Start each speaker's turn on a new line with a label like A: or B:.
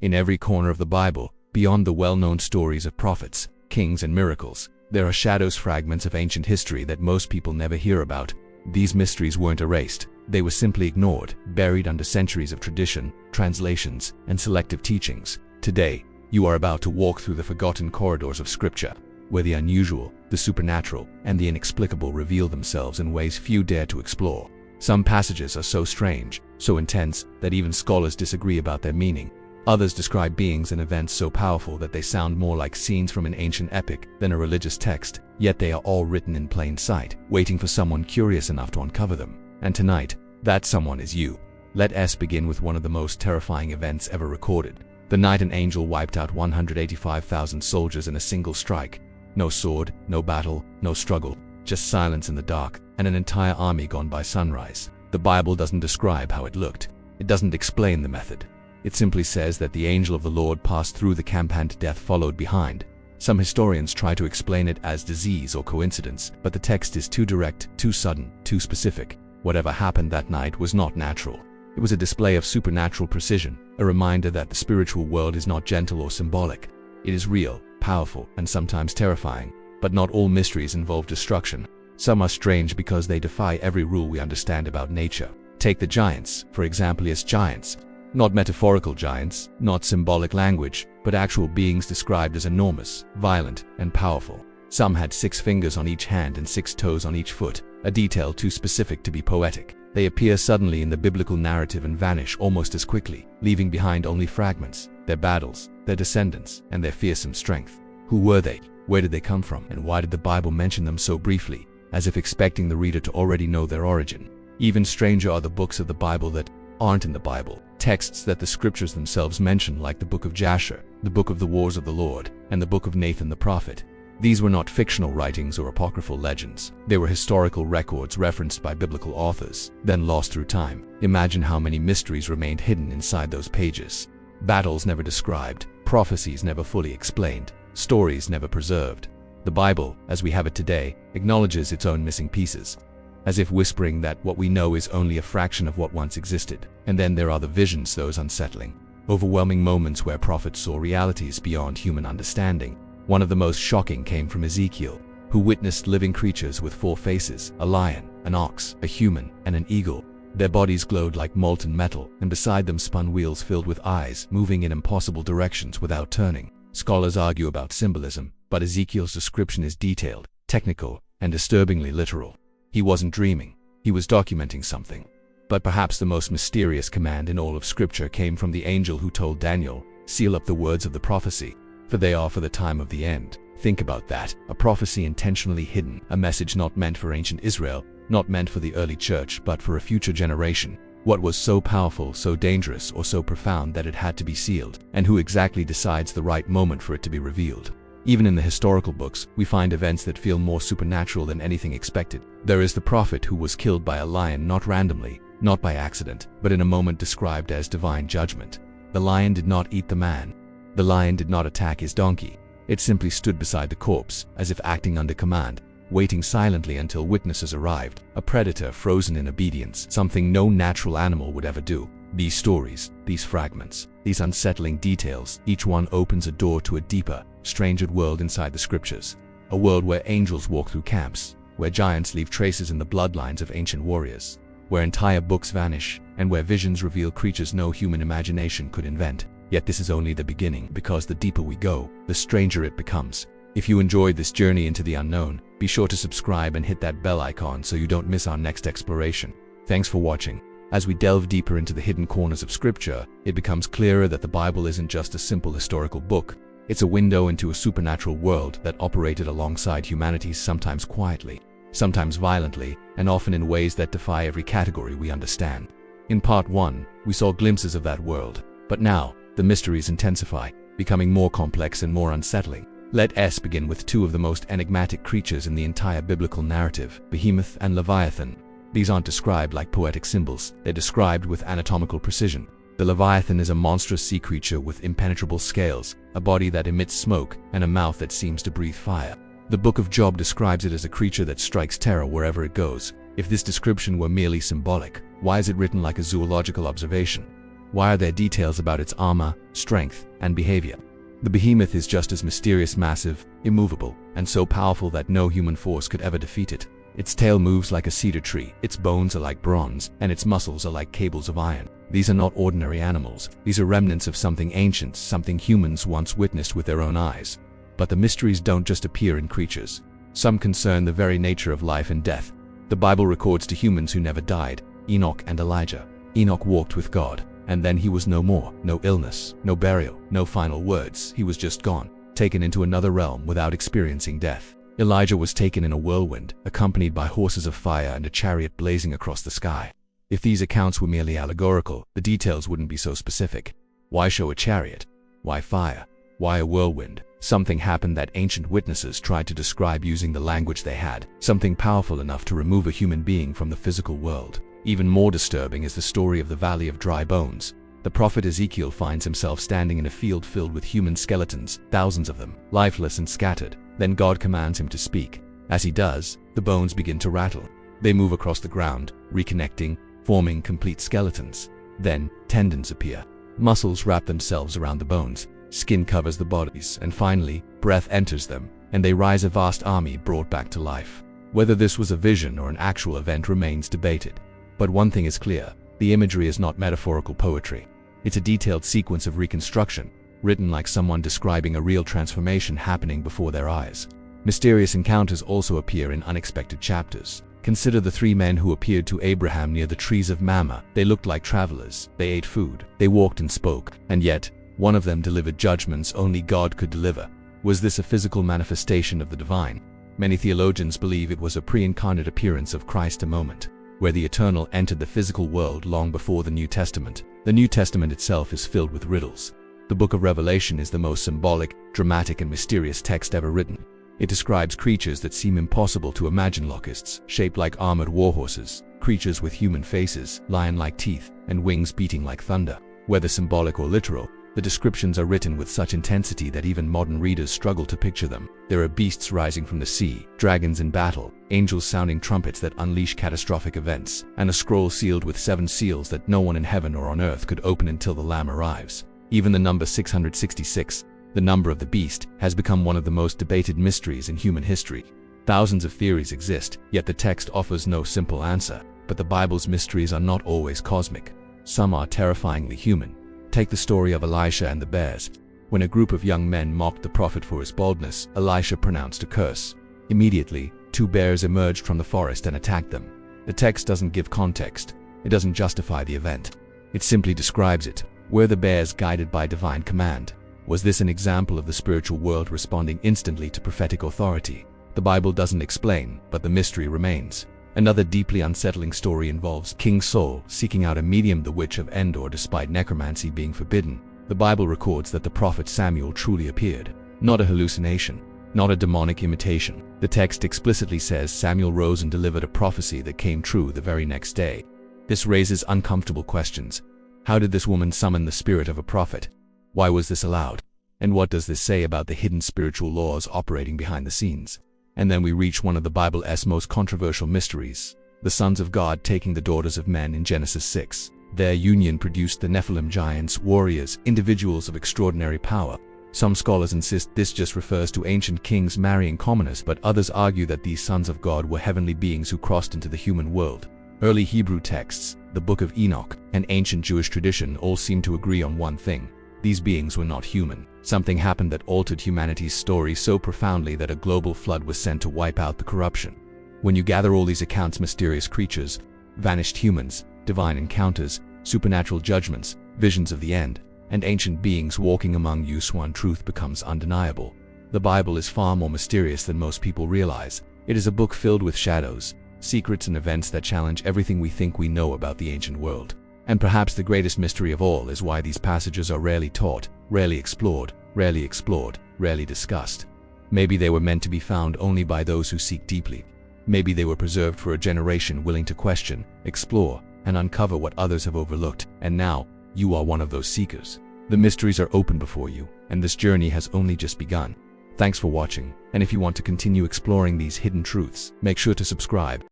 A: In every corner of the Bible, beyond the well-known stories of prophets, kings, and miracles, there are shadows, fragments of ancient history that most people never hear about. These mysteries weren't erased. They were simply ignored, buried under centuries of tradition, translations, and selective teachings. Today, you are about to walk through the forgotten corridors of Scripture, where the unusual, the supernatural, and the inexplicable reveal themselves in ways few dare to explore. Some passages are so strange, so intense, that even scholars disagree about their meaning. Others describe beings and events so powerful that they sound more like scenes from an ancient epic than a religious text, yet they are all written in plain sight, waiting for someone curious enough to uncover them. And tonight, that someone is you. Let us begin with one of the most terrifying events ever recorded. The night an angel wiped out 185,000 soldiers in a single strike. No sword, no battle, no struggle, just silence in the dark, and an entire army gone by sunrise. The Bible doesn't describe how it looked. It doesn't explain the method. It simply says that the angel of the Lord passed through the camp and death followed behind. Some historians try to explain it as disease or coincidence, but the text is too direct, too sudden, too specific. Whatever happened that night was not natural. It was a display of supernatural precision, a reminder that the spiritual world is not gentle or symbolic. It is real, powerful, and sometimes terrifying. But not all mysteries involve destruction. Some are strange because they defy every rule we understand about nature. Take the giants, for example, as giants. Not metaphorical giants, not symbolic language, but actual beings described as enormous, violent, and powerful. Some had 6 fingers on each hand and 6 toes on each foot, a detail too specific to be poetic. They appear suddenly in the biblical narrative and vanish almost as quickly, leaving behind only fragments, their battles, their descendants, and their fearsome strength. Who were they? Where did they come from? And why did the Bible mention them so briefly, as if expecting the reader to already know their origin? Even stranger are the books of the Bible that aren't in the Bible, texts that the scriptures themselves mention, like the book of Jasher, the book of the Wars of the Lord, and the book of Nathan the prophet. These were not fictional writings or apocryphal legends. They were historical records referenced by biblical authors, then lost through time. Imagine how many mysteries remained hidden inside those pages. Battles never described, prophecies never fully explained, stories never preserved. The Bible, as we have it today, acknowledges its own missing pieces, as if whispering that what we know is only a fraction of what once existed. And then there are the visions, those unsettling, overwhelming moments where prophets saw realities beyond human understanding. One of the most shocking came from Ezekiel, who witnessed living creatures with 4 faces: a lion, an ox, a human, and an eagle. Their bodies glowed like molten metal, and beside them spun wheels filled with eyes, moving in impossible directions without turning. Scholars argue about symbolism, but Ezekiel's description is detailed, technical, and disturbingly literal. He wasn't dreaming. He was documenting something. But perhaps the most mysterious command in all of Scripture came from the angel who told Daniel, "Seal up the words of the prophecy, for they are for the time of the end." Think about that. A prophecy intentionally hidden, a message not meant for ancient Israel, not meant for the early church, but for a future generation. What was so powerful, so dangerous, or so profound that it had to be sealed? And who exactly decides the right moment for it to be revealed? Even in the historical books, we find events that feel more supernatural than anything expected. There is the prophet who was killed by a lion, not randomly, not by accident, but in a moment described as divine judgment. The lion did not eat the man. The lion did not attack his donkey. It simply stood beside the corpse, as if acting under command, waiting silently until witnesses arrived. A predator frozen in obedience, something no natural animal would ever do. These stories, these fragments, these unsettling details, each one opens a door to a deeper, stranger world inside the scriptures. A world where angels walk through camps, where giants leave traces in the bloodlines of ancient warriors, where entire books vanish, and where visions reveal creatures no human imagination could invent. Yet this is only the beginning, because the deeper we go, the stranger it becomes. If you enjoyed this journey into the unknown, be sure to subscribe and hit that bell icon so you don't miss our next exploration. Thanks for watching. As we delve deeper into the hidden corners of Scripture, it becomes clearer that the Bible isn't just a simple historical book. It's a window into a supernatural world that operated alongside humanity, sometimes quietly, sometimes violently, and often in ways that defy every category we understand. In part 1, we saw glimpses of that world. But now, the mysteries intensify, becoming more complex and more unsettling. Let us begin with 2 of the most enigmatic creatures in the entire biblical narrative, Behemoth and Leviathan. These aren't described like poetic symbols, they're described with anatomical precision. The Leviathan is a monstrous sea creature with impenetrable scales, a body that emits smoke, and a mouth that seems to breathe fire. The book of Job describes it as a creature that strikes terror wherever it goes. If this description were merely symbolic, why is it written like a zoological observation? Why are there details about its armor, strength, and behavior? The behemoth is just as mysterious, massive, immovable, and so powerful that no human force could ever defeat it. Its tail moves like a cedar tree, its bones are like bronze, and its muscles are like cables of iron. These are not ordinary animals. These are remnants of something ancient, something humans once witnessed with their own eyes. But the mysteries don't just appear in creatures. Some concern the very nature of life and death. The Bible records to humans who never died: Enoch and Elijah. Enoch walked with God, and then he was no more. No illness, no burial, no final words. He was just gone, taken into another realm without experiencing death. Elijah was taken in a whirlwind, accompanied by horses of fire and a chariot blazing across the sky. If these accounts were merely allegorical, the details wouldn't be so specific. Why show a chariot? Why fire? Why a whirlwind? Something happened that ancient witnesses tried to describe using the language they had, something powerful enough to remove a human being from the physical world. Even more disturbing is the story of the Valley of Dry Bones. The prophet Ezekiel finds himself standing in a field filled with human skeletons, thousands of them, lifeless and scattered. Then God commands him to speak. As he does, the bones begin to rattle. They move across the ground, reconnecting, forming complete skeletons. Then, tendons appear. Muscles wrap themselves around the bones. Skin covers the bodies, and finally, breath enters them, and they rise, a vast army brought back to life. Whether this was a vision or an actual event remains debated. But one thing is clear: the imagery is not metaphorical poetry. It's a detailed sequence of reconstruction, written like someone describing a real transformation happening before their eyes. Mysterious encounters also appear in unexpected chapters. Consider the 3 men who appeared to Abraham near the trees of Mamre. They looked like travelers. They ate food. They walked and spoke. And yet, one of them delivered judgments only God could deliver. Was this a physical manifestation of the divine? Many theologians believe it was a pre-incarnate appearance of Christ, a moment where the eternal entered the physical world long before the New Testament. The New Testament itself is filled with riddles. The book of Revelation is the most symbolic, dramatic, and mysterious text ever written. It describes creatures that seem impossible to imagine: locusts, shaped like armored warhorses, creatures with human faces, lion-like teeth, and wings beating like thunder. Whether symbolic or literal, the descriptions are written with such intensity that even modern readers struggle to picture them. There are beasts rising from the sea, dragons in battle, angels sounding trumpets that unleash catastrophic events, and a scroll sealed with 7 seals that no one in heaven or on earth could open until the Lamb arrives. Even the number 666, the number of the beast, has become one of the most debated mysteries in human history. Thousands of theories exist, yet the text offers no simple answer. But the Bible's mysteries are not always cosmic. Some are terrifyingly human. Take the story of Elisha and the bears. When a group of young men mocked the prophet for his baldness, Elisha pronounced a curse. Immediately, 2 bears emerged from the forest and attacked them. The text doesn't give context. It doesn't justify the event. It simply describes it. Were the bears guided by divine command? Was this an example of the spiritual world responding instantly to prophetic authority? The Bible doesn't explain, but the mystery remains. Another deeply unsettling story involves King Saul seeking out a medium, the witch of Endor, despite necromancy being forbidden. The Bible records that the prophet Samuel truly appeared. Not a hallucination, not a demonic imitation. The text explicitly says Samuel rose and delivered a prophecy that came true the very next day. This raises uncomfortable questions. How did this woman summon the spirit of a prophet? Why was this allowed? And what does this say about the hidden spiritual laws operating behind the scenes? And then we reach one of the Bible's most controversial mysteries: the sons of God taking the daughters of men in Genesis 6. Their union produced the Nephilim, giants, warriors, individuals of extraordinary power. Some scholars insist this just refers to ancient kings marrying commoners, but others argue that these sons of God were heavenly beings who crossed into the human world. Early Hebrew texts, the Book of Enoch, and ancient Jewish tradition all seem to agree on one thing: these beings were not human. Something happened that altered humanity's story so profoundly that a global flood was sent to wipe out the corruption. When you gather all these accounts, mysterious creatures, vanished humans, divine encounters, supernatural judgments, visions of the end, and ancient beings walking among you, one truth becomes undeniable. The Bible is far more mysterious than most people realize. It is a book filled with shadows, secrets, and events that challenge everything we think we know about the ancient world. And perhaps the greatest mystery of all is why these passages are rarely taught, rarely explored, rarely discussed. Maybe they were meant to be found only by those who seek deeply. Maybe they were preserved for a generation willing to question, explore, and uncover what others have overlooked. And now, you are one of those seekers. The mysteries are open before you, and this journey has only just begun. Thanks for watching, and if you want to continue exploring these hidden truths, make sure to subscribe.